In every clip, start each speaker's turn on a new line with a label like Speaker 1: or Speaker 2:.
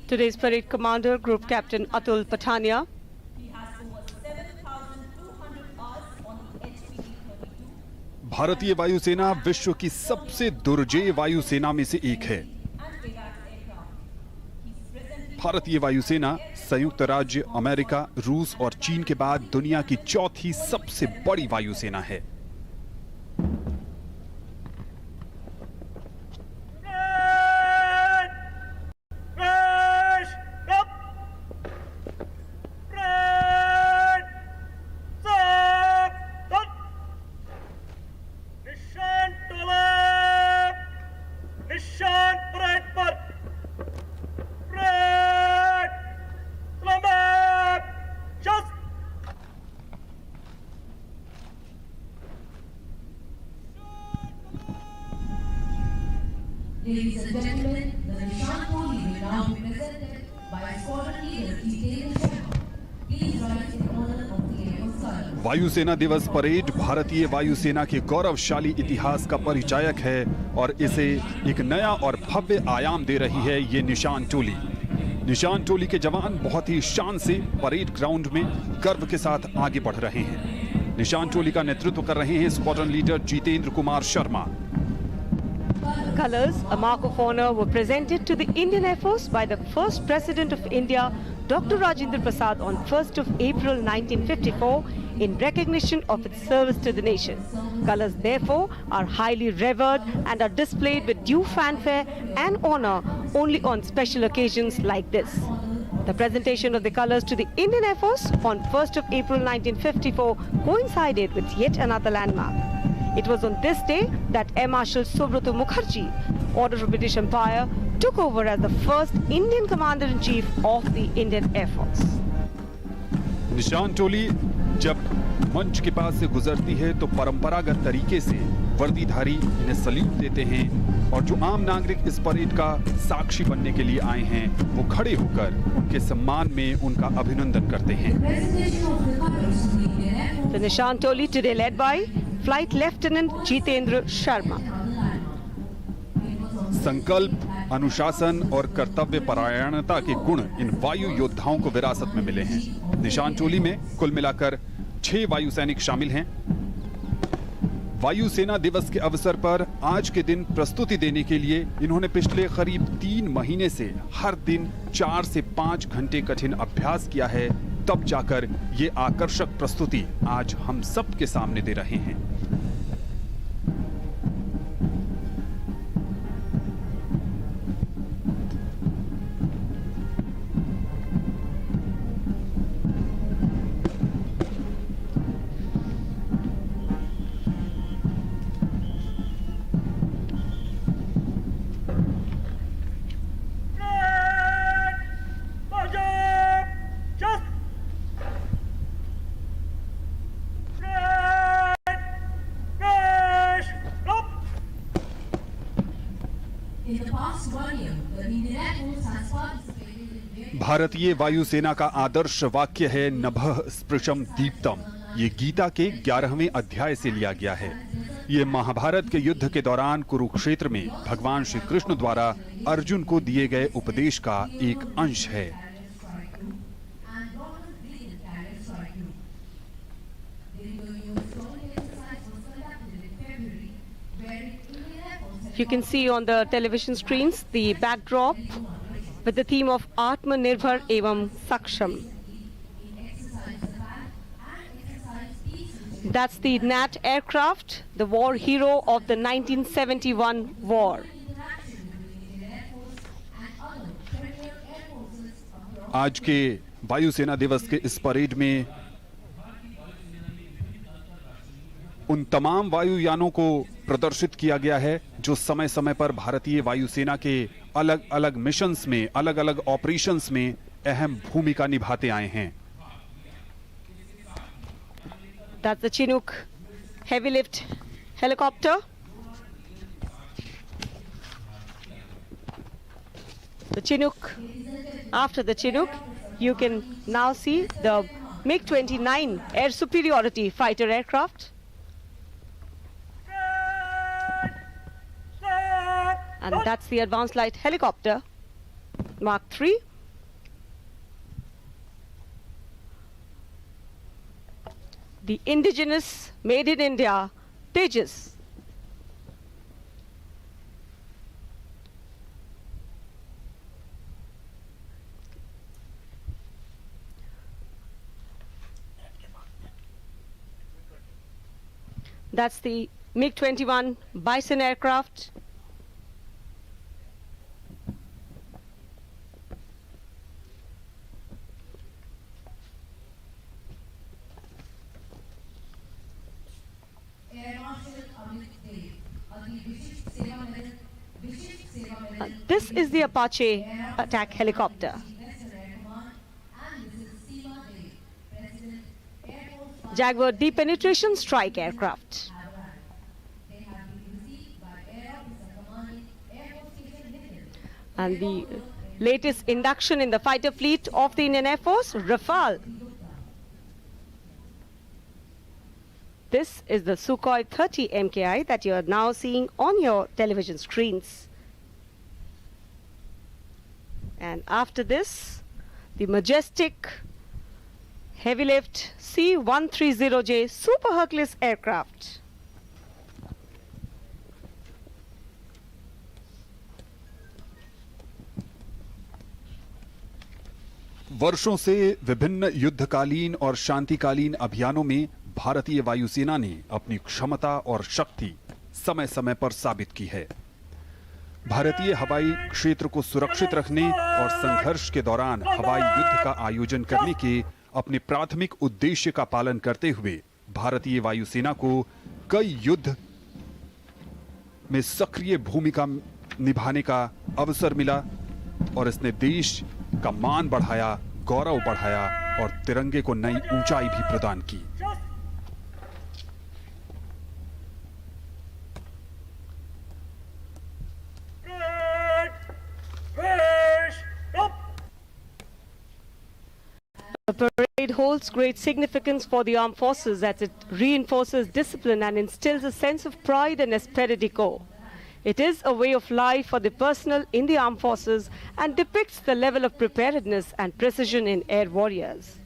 Speaker 1: Today's parade commander, Group Captain Atul Patania.
Speaker 2: He has over 7,200 hours on the HPD-32
Speaker 3: भारतीय वायुसेना विश्व की सबसे दुर्जेय वायुसेना में से एक है।
Speaker 2: and AWACS aircraft. He's presently
Speaker 3: भारतीय वायुसेना संयुक्त राज्य अमेरिका, रूस और चीन के बाद दुनिया की चौथी सबसे बड़ी वायुसेना है।
Speaker 4: Ladies and gentlemen, the Nishan Poli will now be presented by Squadron Leader Jitendra Sharma. Please rise in honor of the Air Force Colonel.
Speaker 3: वायुसेना दिवस परेड भारतीय वायुसेना के गौरवशाली इतिहास का परिचायक है और इसे एक नया और भव्य आयाम दे रही है ये निशान टोली। निशान टोली के जवान बहुत ही शान से परेड ग्राउंड में गर्व के साथ आगे बढ़ रहे हैं। निशान टोली का नेतृत्व कर रहे हैं squadron leader Jitendra Kumar Sharma.
Speaker 1: Colors, a mark of honor, were presented to the Indian Air Force by the first President of India, Dr. Rajendra Prasad, on 1st of April 1954 in recognition of its service to the nation. Colors, therefore, are highly revered and are displayed with due fanfare and honor only on special occasions like this. The presentation of the colors to the Indian Air Force on 1st of April 1954 coincided with yet another landmark. It was on this day that Air Marshal Subrata Mukherjee, Order of British Empire, took over as the first Indian Commander-in-Chief of the Indian Air Force.
Speaker 3: निशान टोली जब मंच के पास से गुजरती है तो परंपरागत तरीके से वर्दीधारी इन्हें सल्यूट देते हैं और जो आम नागरिक इस परेड का साक्षी बनने के लिए आए हैं वो खड़े होकर उनके सम्मान में उनका अभिनंदन करते हैं।
Speaker 1: The Nishan Toli today led by Flight Lieutenant Jitendra Sharma.
Speaker 3: संकल्प, अनुशासन और कर्तव्य परायणता के गुण इन वायु योद्धाओं को विरासत में मिले हैं। निशान टोली में कुल मिलाकर 6 वायु सैनिक शामिल हैं। वायुसेना दिवस के अवसर पर आज के दिन प्रस्तुति देने के लिए इन्होंने पिछले करीब 3 महीने से हर दिन 4 से 5 घंटे कठिन अभ्यास किया है, तब जाकर ये आकर्षक प्रस्तुति आज हम सब के सामने दे रहे हैं।
Speaker 4: In the past 1 year, the Indian Air Force has participated in various
Speaker 3: भारतीय वायुसेना का आदर्श वाक्य है नभः स्पृशम दीप्तम। ये गीता के 11वें अध्याय से लिया गया है। ये महाभारत के युद्ध के दौरान कुरुक्षेत्र में भगवान श्री कृष्ण द्वारा अर्जुन को दिए गए उपदेश का एक अंश है।
Speaker 4: and Roman brilliant talent strike group. The Rio Story exercise was conducted in February, where Indian Air Force
Speaker 1: You can see on the television screens the backdrop with the theme of Atmanirbhar Evam Saksham. That's the Nat aircraft, the war hero of the 1971 war.
Speaker 3: आज के वायुसेना दिवस के इस parade में उन तमाम वायुयानों को प्रदर्शित किया गया है जो समय समय पर भारतीय वायुसेना के अलग अलग मिशंस में, अलग अलग ऑपरेशंस में अहम भूमिका निभाते आए हैं।
Speaker 1: That's the Chinook heavy lift helicopter. The Chinook, after the Chinook, you can now see the MiG-29 air superiority fighter aircraft. And that's the Advanced Light Helicopter, Mark III. the indigenous, made in India, Tejas. That's the MiG-21 Bison aircraft.
Speaker 4: Air Marshal Amit Dev, Adi Vishisht Seva Medal, Vishisht Seva Medal,
Speaker 1: This is the Apache attack helicopter.
Speaker 4: Western Air Command, and Mrs. Seema Dev, President, Air Force
Speaker 1: Jaguar deep penetration strike aircraft.
Speaker 4: have arrived. They have been received by Air Officer Commanding Air Force Station Hitler.
Speaker 1: And the latest induction in the fighter fleet of the Indian Air Force, Rafale. This is the Sukhoi 30 MKI that you are now seeing on your television screens. And after this, the majestic heavy lift C-130J Super Hercules aircraft.
Speaker 3: वर्षों से विभिन्न युद्धकालीन और शांतिकालीन अभियानों में भारतीय वायुसेना ने अपनी क्षमता और शक्ति समय समय पर साबित की है। भारतीय हवाई क्षेत्र को सुरक्षित रखने और संघर्ष के दौरान हवाई युद्ध का आयोजन करने के अपने प्राथमिक उद्देश्य का पालन करते हुए भारतीय वायुसेना को कई युद्ध में सक्रिय भूमिका निभाने का अवसर मिला और इसने देश का मान बढ़ाया, गौरव बढ़ाया और तिरंगे को नई ऊंचाई भी प्रदान की।
Speaker 1: The parade holds great significance for the armed forces as it reinforces discipline and instills a sense of pride and esprit de corps. It is a way of life for the personnel in the armed forces and depicts the level of preparedness and precision in air warriors.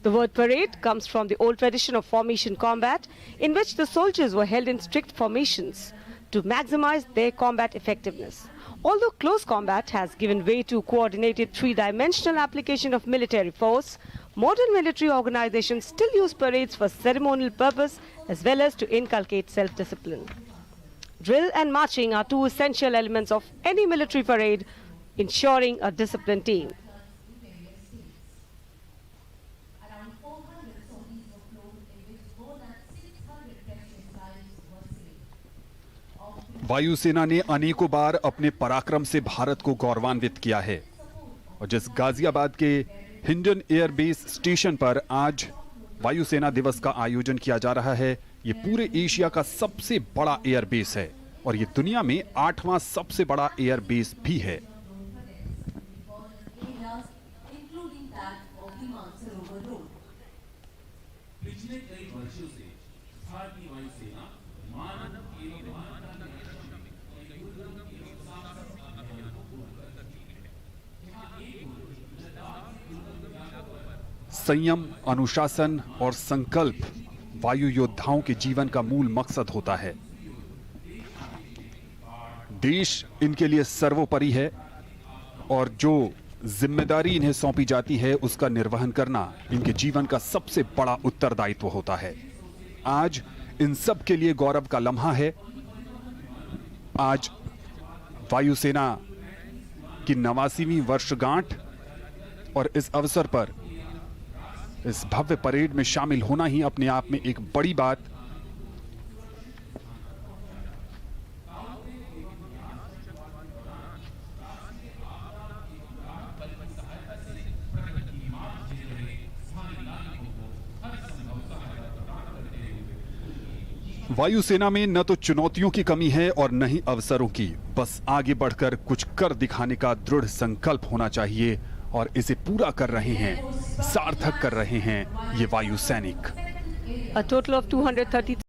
Speaker 1: The word parade comes from the old tradition of formation combat, in which the soldiers were held in strict formations to maximize their combat effectiveness. Although close combat has given way to coordinated three-dimensional application of military force, modern military organizations still use parades for ceremonial purpose as well as to inculcate self-discipline. Drill and marching are two essential elements of any military parade, ensuring a disciplined team.
Speaker 4: Around 400 sorties were flown in which more than 600 precious lives were saved.
Speaker 3: वायुसेना ने अनेकों बार अपने पराक्रम से भारत को गौरवान्वित किया है और जिस गाजियाबाद के हिंडन एयरबेस स्टेशन पर आज वायुसेना दिवस का आयोजन किया जा रहा है, ये पूरे एशिया का सबसे बड़ा एयरबेस है और ये दुनिया में 8वां सबसे बड़ा एयरबेस भी है।
Speaker 4: Including that of the Mansarovar Road.
Speaker 5: पिछले कई वर्षों से भारतीय वायुसेना मानव एवं मानव
Speaker 3: संयम, अनुशासन और संकल्प वायु योद्धाओं के जीवन का मूल मकसद होता है। देश इनके लिए सर्वोपरि है और जो जिम्मेदारी इन्हें सौंपी जाती है उसका निर्वहन करना इनके जीवन का सबसे बड़ा उत्तरदायित्व होता है। आज इन सब के लिए गौरव का लम्हा है। आज वायुसेना की 89वीं वर्षगांठ और इस अवसर पर इस भव्य परेड में शामिल होना ही अपने आप में एक बड़ी बात। वायुसेना में न तो चुनौतियों की कमी है और न ही अवसरों की, बस आगे बढ़कर कुछ कर दिखाने का दृढ़ संकल्प होना चाहिए और इसे पूरा कर रहे हैं, सार्थक कर रहे हैं ये वायु सैनिक।
Speaker 1: A total of 230